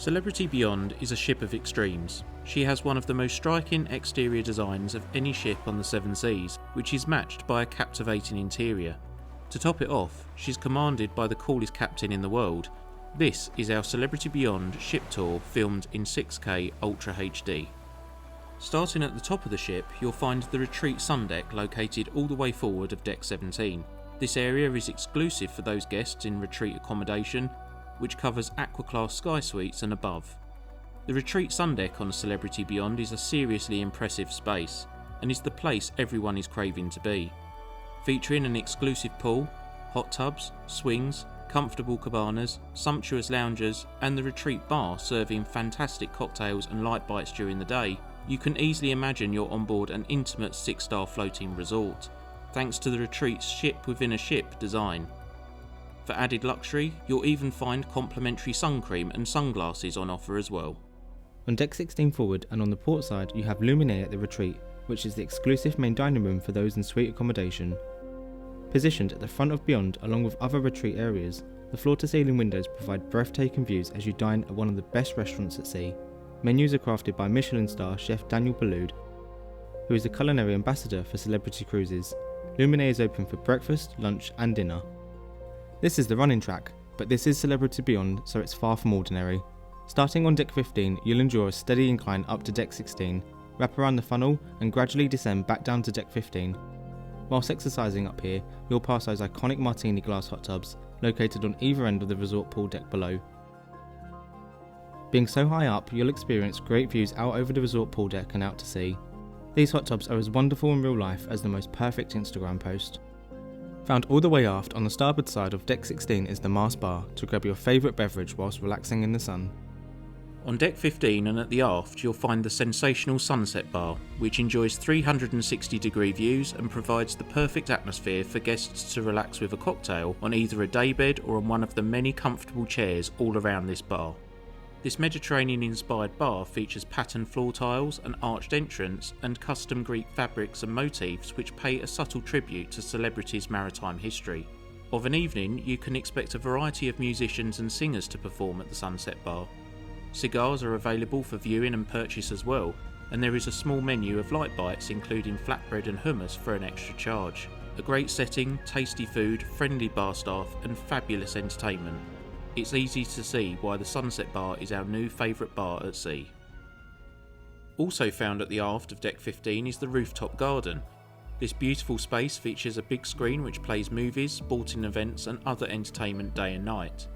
Celebrity Beyond is a ship of extremes. She has one of the most striking exterior designs of any ship on the Seven Seas, which is matched by a captivating interior. To top it off, she's commanded by the coolest captain in the world. This is our Celebrity Beyond ship tour filmed in 6K Ultra HD. Starting at the top of the ship, you'll find the Retreat Sundeck located all the way forward of Deck 17. This area is exclusive for those guests in retreat accommodation, which covers Aqua Class Sky Suites and above. The Retreat Sundeck on Celebrity Beyond is a seriously impressive space, and is the place everyone is craving to be. Featuring an exclusive pool, hot tubs, swings, comfortable cabanas, sumptuous lounges, and the Retreat Bar serving fantastic cocktails and light bites during the day, you can easily imagine you're on board an intimate 6-star floating resort, thanks to the Retreat's ship-within-a-ship design. For added luxury, you'll even find complimentary sun cream and sunglasses on offer as well. On Deck 16 forward and on the port side you have Luminae at the Retreat, which is the exclusive main dining room for those in suite accommodation. Positioned at the front of Beyond along with other retreat areas, the floor-to-ceiling windows provide breathtaking views as you dine at one of the best restaurants at sea. Menus are crafted by Michelin star chef Daniel Boulud, who is the culinary ambassador for Celebrity Cruises. Luminae is open for breakfast, lunch and dinner. This is the running track, but this is Celebrity Beyond, so it's far from ordinary. Starting on Deck 15, you'll endure a steady incline up to Deck 16, wrap around the funnel and gradually descend back down to Deck 15. Whilst exercising up here, you'll pass those iconic Martini glass hot tubs, located on either end of the resort pool deck below. Being so high up, you'll experience great views out over the resort pool deck and out to sea. These hot tubs are as wonderful in real life as the most perfect Instagram post. Found all the way aft on the starboard side of Deck 16 is the Mast Bar to grab your favourite beverage whilst relaxing in the sun. On Deck 15 and at the aft you'll find the sensational Sunset Bar, which enjoys 360-degree views and provides the perfect atmosphere for guests to relax with a cocktail on either a daybed or on one of the many comfortable chairs all around this bar. This Mediterranean-inspired bar features patterned floor tiles, an arched entrance, and custom Greek fabrics and motifs which pay a subtle tribute to celebrities' maritime history. Of an evening, you can expect a variety of musicians and singers to perform at the Sunset Bar. Cigars are available for viewing and purchase as well, and there is a small menu of light bites including flatbread and hummus for an extra charge. A great setting, tasty food, friendly bar staff, and fabulous entertainment. It's easy to see why the Sunset Bar is our new favourite bar at sea. Also found at the aft of Deck 15 is the Rooftop Garden. This beautiful space features a big screen which plays movies, sporting events and other entertainment day and night.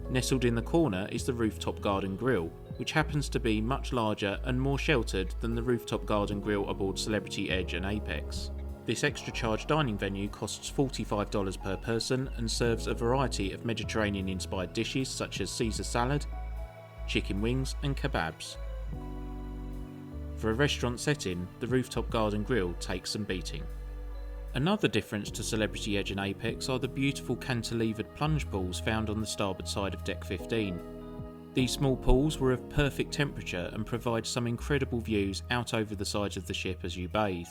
Nestled in the corner is the Rooftop Garden Grill, which happens to be much larger and more sheltered than the Rooftop Garden Grill aboard Celebrity Edge and Apex. This extra charge dining venue costs $45 per person and serves a variety of Mediterranean-inspired dishes such as Caesar salad, chicken wings and kebabs. For a restaurant setting, the Rooftop Garden Grill takes some beating. Another difference to Celebrity Edge and Apex are the beautiful cantilevered plunge pools found on the starboard side of Deck 15. These small pools were of perfect temperature and provide some incredible views out over the sides of the ship as you bathe.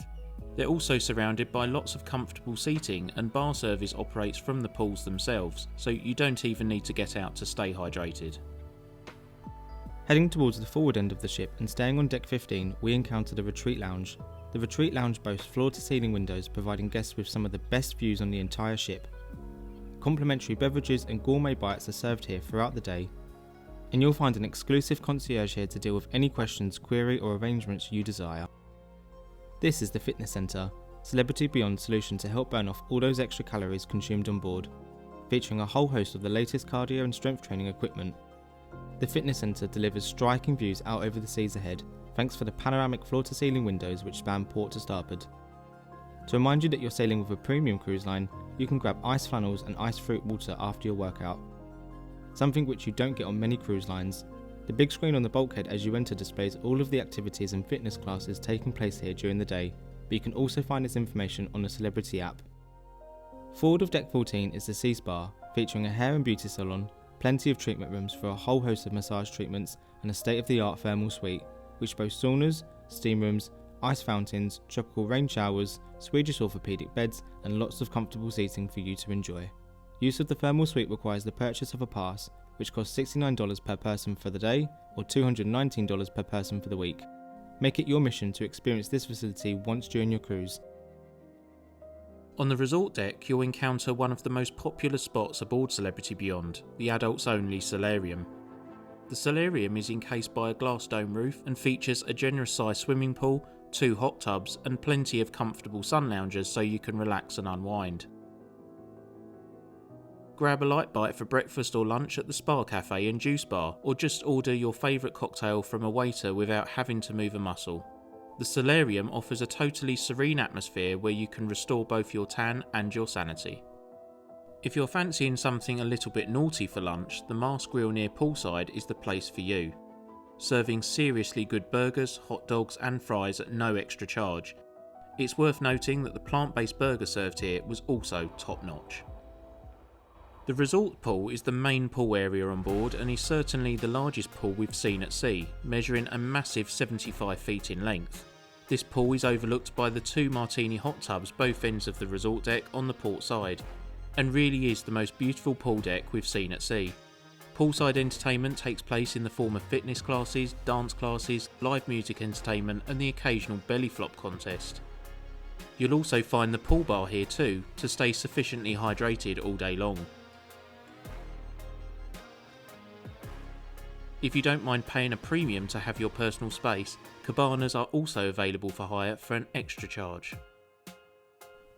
They're also surrounded by lots of comfortable seating, and bar service operates from the pools themselves, so you don't even need to get out to stay hydrated. Heading towards the forward end of the ship and staying on Deck 15, we encounter the Retreat Lounge. The Retreat Lounge boasts floor-to-ceiling windows providing guests with some of the best views on the entire ship. Complimentary beverages and gourmet bites are served here throughout the day, and you'll find an exclusive concierge here to deal with any questions, query or arrangements you desire. This is the Fitness Centre, Celebrity Beyond's solution to help burn off all those extra calories consumed on board, featuring a whole host of the latest cardio and strength training equipment. The Fitness Centre delivers striking views out over the seas ahead, thanks for the panoramic floor-to-ceiling windows which span port to starboard. To remind you that you're sailing with a premium cruise line, you can grab ice flannels and ice fruit water after your workout, something which you don't get on many cruise lines. The big screen on the bulkhead as you enter displays all of the activities and fitness classes taking place here during the day, but you can also find this information on the Celebrity app. Forward of Deck 14 is the Sea Spa, featuring a hair and beauty salon, plenty of treatment rooms for a whole host of massage treatments and a state-of-the-art thermal suite, which boasts saunas, steam rooms, ice fountains, tropical rain showers, Swedish orthopedic beds and lots of comfortable seating for you to enjoy. Use of the thermal suite requires the purchase of a pass, which costs $69 per person for the day or $219 per person for the week. Make it your mission to experience this facility once during your cruise. On the resort deck, you'll encounter one of the most popular spots aboard Celebrity Beyond, the adults-only Solarium. The Solarium is encased by a glass dome roof and features a generous-sized swimming pool, 2 hot tubs and plenty of comfortable sun loungers so you can relax and unwind. Grab a light bite for breakfast or lunch at the Spa Café and Juice Bar, or just order your favourite cocktail from a waiter without having to move a muscle. The Solarium offers a totally serene atmosphere where you can restore both your tan and your sanity. If you're fancying something a little bit naughty for lunch, the Mast Grill near poolside is the place for you. Serving seriously good burgers, hot dogs and fries at no extra charge. It's worth noting that the plant-based burger served here was also top notch. The resort pool is the main pool area on board and is certainly the largest pool we've seen at sea, measuring a massive 75 feet in length. This pool is overlooked by the 2 Martini Hot Tubs both ends of the resort deck on the port side, and really is the most beautiful pool deck we've seen at sea. Poolside entertainment takes place in the form of fitness classes, dance classes, live music entertainment and the occasional belly flop contest. You'll also find the pool bar here too, to stay sufficiently hydrated all day long. If you don't mind paying a premium to have your personal space, Cabanas are also available for hire for an extra charge.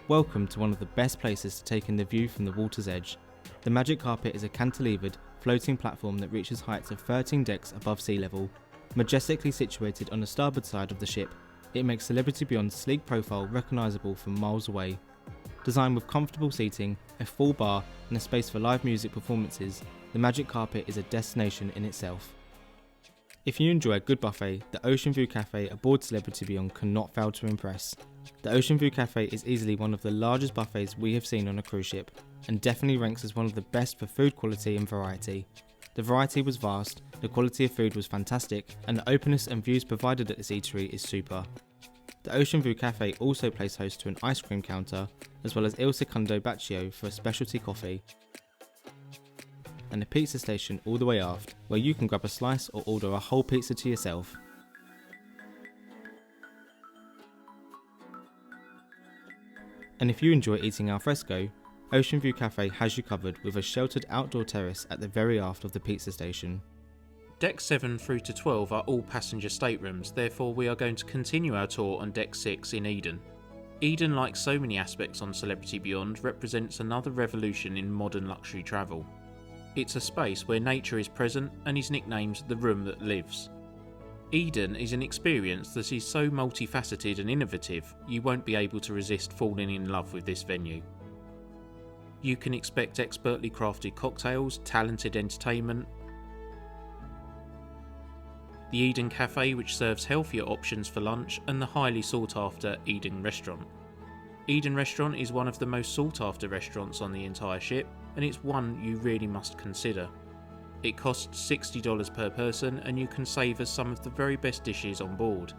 Welcome to one of the best places to take in the view from the water's edge. The Magic Carpet is a cantilevered, floating platform that reaches heights of 13 decks above sea level. Majestically situated on the starboard side of the ship, it makes Celebrity Beyond's sleek profile recognisable from miles away. Designed with comfortable seating, a full bar and a space for live music performances, the Magic Carpet is a destination in itself. If you enjoy a good buffet, the Oceanview Café aboard Celebrity Beyond cannot fail to impress. The Oceanview Café is easily one of the largest buffets we have seen on a cruise ship, and definitely ranks as one of the best for food quality and variety. The variety was vast, the quality of food was fantastic, and the openness and views provided at this eatery is super. The Oceanview Café also plays host to an ice cream counter, as well as Il Secondo Bacio for a specialty coffee, and a pizza station all the way aft, where you can grab a slice or order a whole pizza to yourself. And if you enjoy eating al fresco, Oceanview Café has you covered with a sheltered outdoor terrace at the very aft of the pizza station. Decks 7 through to 12 are all passenger staterooms, therefore we are going to continue our tour on Deck 6 in Eden. Eden, like so many aspects on Celebrity Beyond, represents another revolution in modern luxury travel. It's a space where nature is present and is nicknamed the room that lives. Eden is an experience that is so multifaceted and innovative, you won't be able to resist falling in love with this venue. You can expect expertly crafted cocktails, talented entertainment, the Eden Cafe, which serves healthier options for lunch, and the highly sought after Eden Restaurant. Eden Restaurant is one of the most sought after restaurants on the entire ship, and it's one you really must consider. It costs $60 per person and you can savour some of the very best dishes on board.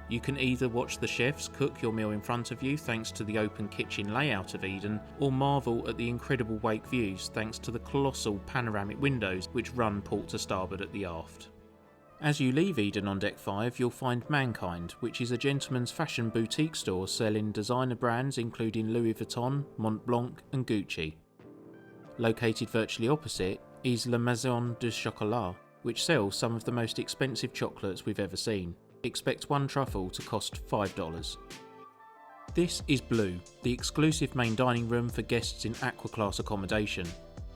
You can either watch the chefs cook your meal in front of you thanks to the open kitchen layout of Eden, or marvel at the incredible wake views thanks to the colossal panoramic windows which run port to starboard at the aft. As you leave Eden on Deck 5, you'll find Mankind, which is a gentleman's fashion boutique store selling designer brands including Louis Vuitton, Montblanc and Gucci. Located virtually opposite is La Maison du Chocolat, which sells some of the most expensive chocolates we've ever seen. Expect one truffle to cost $5. This is Blue, the exclusive main dining room for guests in Aqua Class accommodation.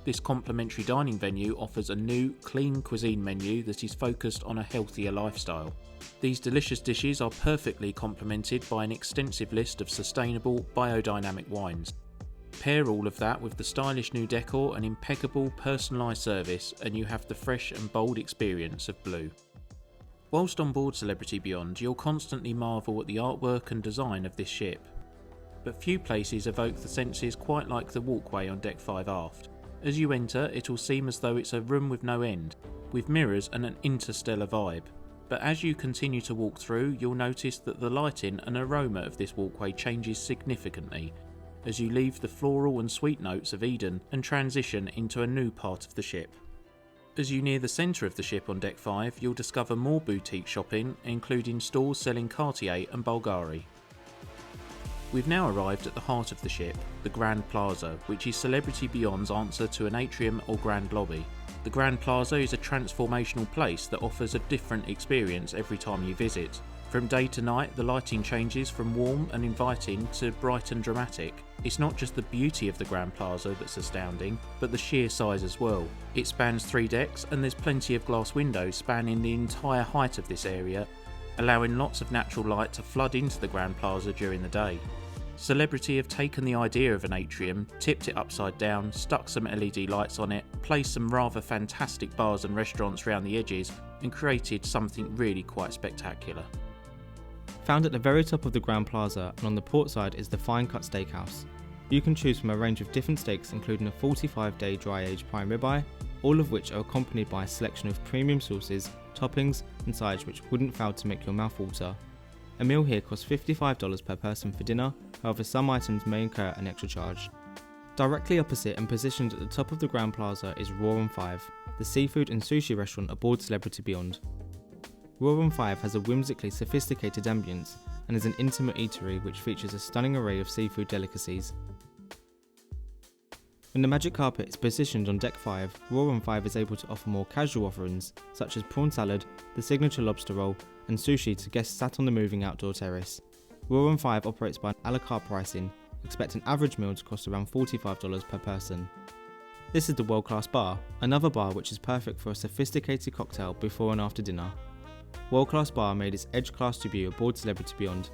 This complimentary dining venue offers a new, clean cuisine menu that is focused on a healthier lifestyle. These delicious dishes are perfectly complemented by an extensive list of sustainable, biodynamic wines. Pair all of that with the stylish new decor and impeccable personalised service and you have the fresh and bold experience of Blue. Whilst on board Celebrity Beyond, you'll constantly marvel at the artwork and design of this ship. But few places evoke the senses quite like the walkway on Deck 5 aft. As you enter, it'll seem as though it's a room with no end, with mirrors and an interstellar vibe. But as you continue to walk through, you'll notice that the lighting and aroma of this walkway changes significantly, as you leave the floral and sweet notes of Eden and transition into a new part of the ship. As you near the centre of the ship on Deck 5, you'll discover more boutique shopping, including stores selling Cartier and Bulgari. We've now arrived at the heart of the ship, the Grand Plaza, which is Celebrity Beyond's answer to an atrium or grand lobby. The Grand Plaza is a transformational place that offers a different experience every time you visit. From day to night, the lighting changes from warm and inviting to bright and dramatic. It's not just the beauty of the Grand Plaza that's astounding, but the sheer size as well. It spans 3 decks and there's plenty of glass windows spanning the entire height of this area, allowing lots of natural light to flood into the Grand Plaza during the day. Celebrity have taken the idea of an atrium, tipped it upside down, stuck some LED lights on it, placed some rather fantastic bars and restaurants around the edges, and created something really quite spectacular. Found at the very top of the Grand Plaza and on the port side is the fine Cut Steakhouse. You can choose from a range of different steaks, including a 45-day dry-aged prime ribeye, all of which are accompanied by a selection of premium sauces, toppings and sides which wouldn't fail to make your mouth water. A meal here costs $55 per person for dinner, however some items may incur an extra charge. Directly opposite and positioned at the top of the Grand Plaza is Raw on 5, the seafood and sushi restaurant aboard Celebrity Beyond. Raw on 5 has a whimsically sophisticated ambience and is an intimate eatery which features a stunning array of seafood delicacies. When the magic carpet is positioned on Deck 5, Raw on 5 is able to offer more casual offerings such as prawn salad, the signature lobster roll and sushi to guests sat on the moving outdoor terrace. Raw on 5 operates by a la carte pricing. Expect an average meal to cost around $45 per person. This is the Worldclass Bar, another bar which is perfect for a sophisticated cocktail before and after dinner. Worldclass Bar made its edge-class debut aboard Celebrity Beyond,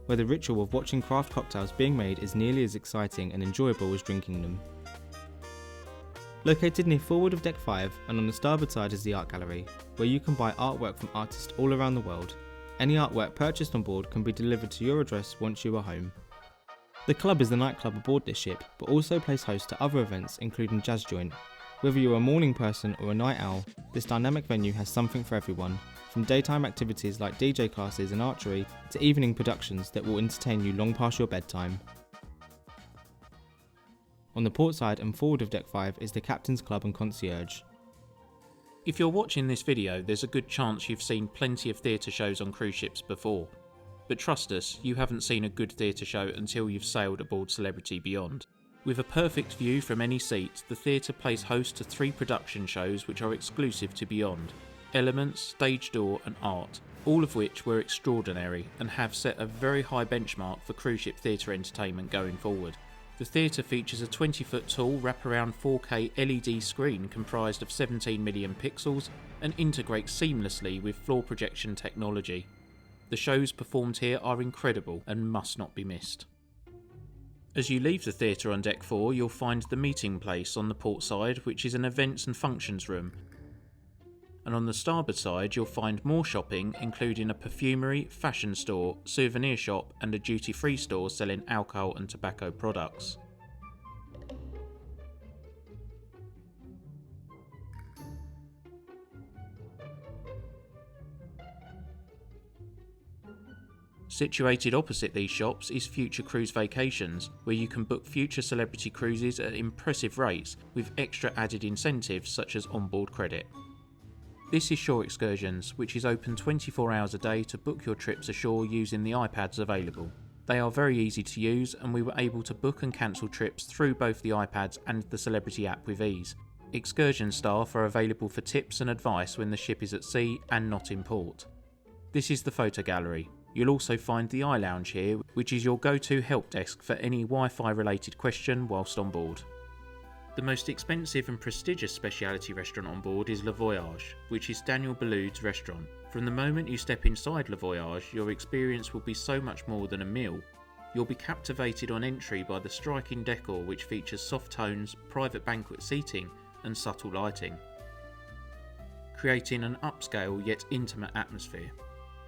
where the ritual of watching craft cocktails being made is nearly as exciting and enjoyable as drinking them. Located near forward of Deck 5 and on the starboard side is the Art Gallery, where you can buy artwork from artists all around the world. Any artwork purchased on board can be delivered to your address once you are home. The club is the nightclub aboard this ship, but also plays host to other events including Jazz Joint. Whether you're a morning person or a night owl, this dynamic venue has something for everyone, from daytime activities like DJ classes and archery to evening productions that will entertain you long past your bedtime. On the port side and forward of Deck 5 is the Captain's Club and Concierge. If you're watching this video, there's a good chance you've seen plenty of theatre shows on cruise ships before. But trust us, you haven't seen a good theatre show until you've sailed aboard Celebrity Beyond. With a perfect view from any seat, the theatre plays host to 3 production shows which are exclusive to Beyond: Elements, Stage Door and Art, all of which were extraordinary and have set a very high benchmark for cruise ship theatre entertainment going forward. The theatre features a 20-foot tall wraparound 4K LED screen comprised of 17 million pixels and integrates seamlessly with floor projection technology. The shows performed here are incredible and must not be missed. As you leave the theatre on Deck 4, you'll find the meeting place on the port side, which is an events and functions room. And on the starboard side, you'll find more shopping, including a perfumery, fashion store, souvenir shop, and a duty-free store selling alcohol and tobacco products. Situated opposite these shops is Future Cruise Vacations, where you can book future celebrity cruises at impressive rates with extra added incentives such as onboard credit. This is Shore Excursions, which is open 24 hours a day to book your trips ashore using the iPads available. They are very easy to use and we were able to book and cancel trips through both the iPads and the Celebrity app with ease. Excursion staff are available for tips and advice when the ship is at sea and not in port. This is the photo gallery. You'll also find the iLounge here, which is your go-to help desk for any Wi-Fi related question whilst on board. The most expensive and prestigious specialty restaurant on board is Le Voyage, which is Daniel Boulud's restaurant. From the moment you step inside Le Voyage, your experience will be so much more than a meal. You'll be captivated on entry by the striking decor, which features soft tones, private banquet seating and subtle lighting, creating an upscale yet intimate atmosphere.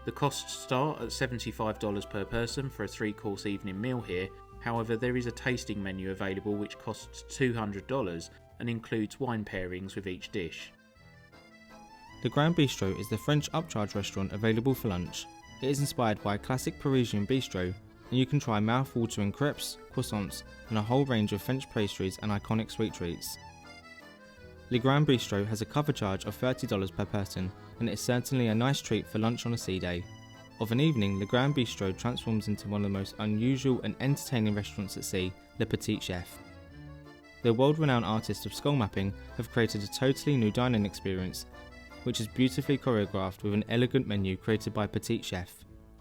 The costs start at $75 per person for a 3-course evening meal here. However, there is a tasting menu available which costs $200 and includes wine pairings with each dish. The Grand Bistro is the French upcharge restaurant available for lunch. It is inspired by a classic Parisian bistro, and you can try mouth-watering crepes, croissants, and a whole range of French pastries and iconic sweet treats. Le Grand Bistro has a cover charge of $30 per person, and it is certainly a nice treat for lunch on a sea day. Of an evening, Le Grand Bistro transforms into one of the most unusual and entertaining restaurants at sea, Le Petit Chef. The world-renowned artists of skull mapping have created a totally new dining experience, which is beautifully choreographed with an elegant menu created by Petit Chef.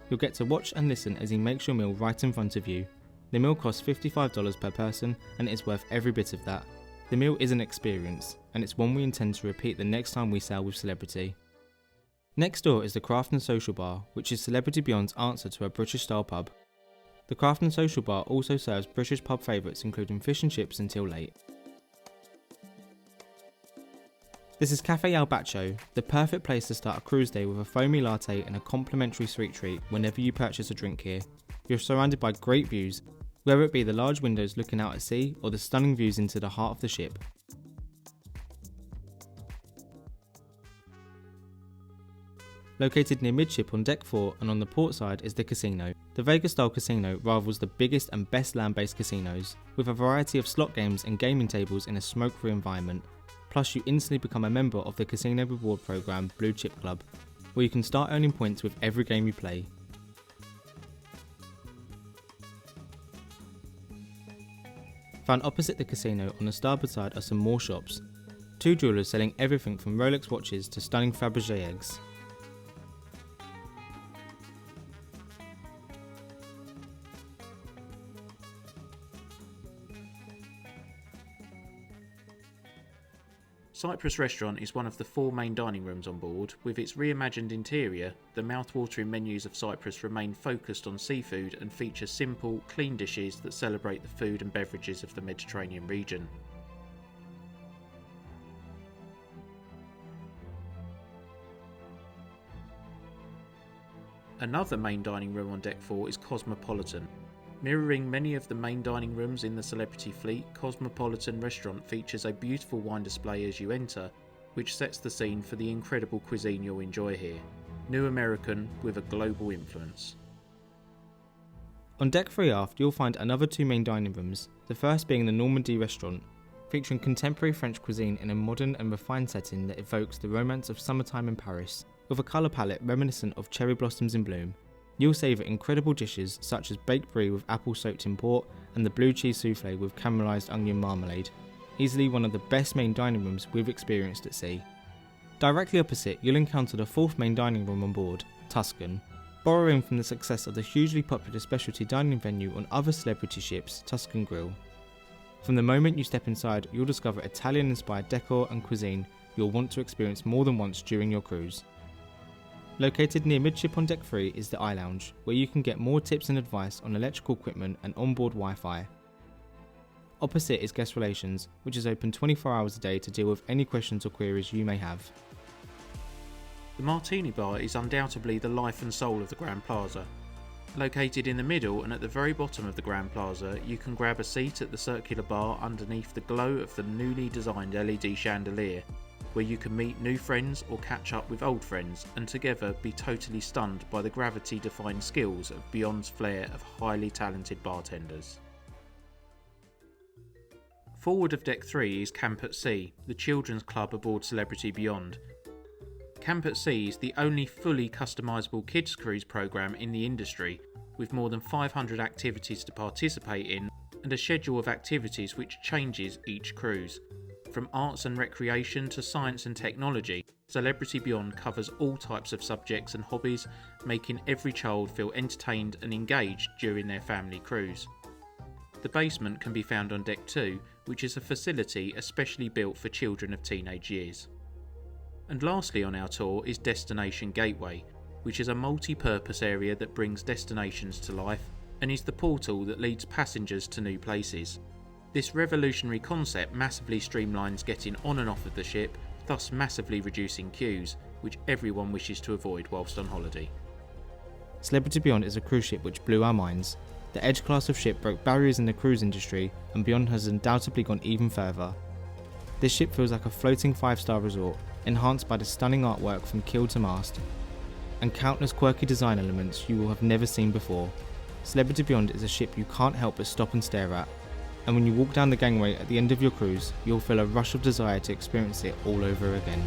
You'll get to watch and listen as he makes your meal right in front of you. The meal costs $55 per person, and it is worth every bit of that. The meal is an experience, and it's one we intend to repeat the next time we sail with Celebrity. Next door is the Craft and Social Bar, which is Celebrity Beyond's answer to a British-style pub. The Craft and Social Bar also serves British pub favourites including fish and chips until late. This is Café Il Bacio, the perfect place to start a cruise day with a foamy latte and a complimentary sweet treat whenever you purchase a drink here. You're surrounded by great views, whether it be the large windows looking out at sea or the stunning views into the heart of the ship. Located near midship on deck 4 and on the port side is the casino. The Vegas-style casino rivals the biggest and best land-based casinos, with a variety of slot games and gaming tables in a smoke-free environment. Plus you instantly become a member of the casino reward program Blue Chip Club, where you can start earning points with every game you play. Found opposite the casino on the starboard side are some more shops. 2 jewellers selling everything from Rolex watches to stunning Fabergé eggs. Cyprus Restaurant is one of the 4 main dining rooms on board. With its reimagined interior, the mouth-watering menus of Cyprus remain focused on seafood and feature simple, clean dishes that celebrate the food and beverages of the Mediterranean region. Another main dining room on deck 4 is Cosmopolitan. Mirroring many of the main dining rooms in the Celebrity fleet, Cosmopolitan Restaurant features a beautiful wine display as you enter, which sets the scene for the incredible cuisine you'll enjoy here. New American with a global influence. On deck 3 aft you'll find another 2 main dining rooms, the first being the Normandie restaurant, featuring contemporary French cuisine in a modern and refined setting that evokes the romance of summertime in Paris, with a colour palette reminiscent of cherry blossoms in bloom. You'll savour incredible dishes such as baked brie with apple soaked in port and the blue cheese soufflé with caramelised onion marmalade. Easily one of the best main dining rooms we've experienced at sea. Directly opposite you'll encounter the 4th main dining room on board, Tuscan. Borrowing from the success of the hugely popular specialty dining venue on other celebrity ships, Tuscan Grill. From the moment you step inside you'll discover Italian inspired decor and cuisine you'll want to experience more than once during your cruise. Located near midship on deck 3 is the iLounge, where you can get more tips and advice on electrical equipment and onboard Wi-Fi. Opposite is Guest Relations, which is open 24 hours a day to deal with any questions or queries you may have. The Martini Bar is undoubtedly the life and soul of the Grand Plaza. Located in the middle and at the very bottom of the Grand Plaza, you can grab a seat at the circular bar underneath the glow of the newly designed LED chandelier, where you can meet new friends or catch up with old friends and together be totally stunned by the gravity-defying skills of Beyond's flair of highly talented bartenders. Forward of deck 3 is Camp at Sea, the children's club aboard Celebrity Beyond. Camp at Sea is the only fully customisable kids cruise programme in the industry, with more than 500 activities to participate in and a schedule of activities which changes each cruise. From arts and recreation to science and technology, Celebrity Beyond covers all types of subjects and hobbies, making every child feel entertained and engaged during their family cruise. The basement can be found on deck 2, which is a facility especially built for children of teenage years. And lastly on our tour is Destination Gateway, which is a multi-purpose area that brings destinations to life and is the portal that leads passengers to new places. This revolutionary concept massively streamlines getting on and off of the ship, thus massively reducing queues, which everyone wishes to avoid whilst on holiday. Celebrity Beyond is a cruise ship which blew our minds. The Edge class of ship broke barriers in the cruise industry, and Beyond has undoubtedly gone even further. This ship feels like a floating 5-star resort, enhanced by the stunning artwork from keel to mast, and countless quirky design elements you will have never seen before. Celebrity Beyond is a ship you can't help but stop and stare at. and when you walk down the gangway at the end of your cruise, you'll feel a rush of desire to experience it all over again.